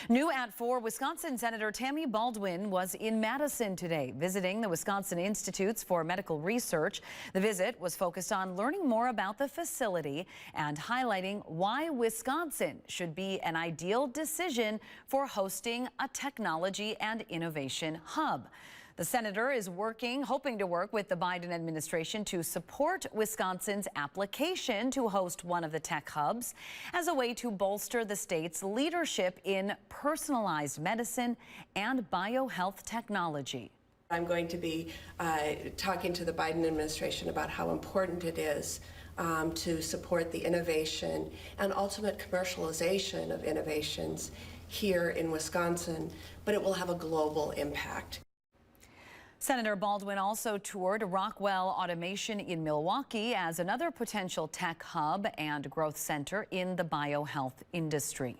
New at 4, Wisconsin Senator Tammy Baldwin was in Madison today, visiting the Wisconsin Institutes for Medical Research. The visit was focused on learning more about the facility and highlighting why Wisconsin should be an ideal decision for hosting a technology and innovation hub. The senator is hoping to work with the Biden administration to support Wisconsin's application to host one of the tech hubs as a way to bolster the state's leadership in personalized medicine and biohealth technology. I'm going to be talking to the Biden administration about how important it is to support the innovation and ultimate commercialization of innovations here in Wisconsin, but it will have a global impact. Senator Baldwin also toured Rockwell Automation in Milwaukee as another potential tech hub and growth center in the biohealth industry.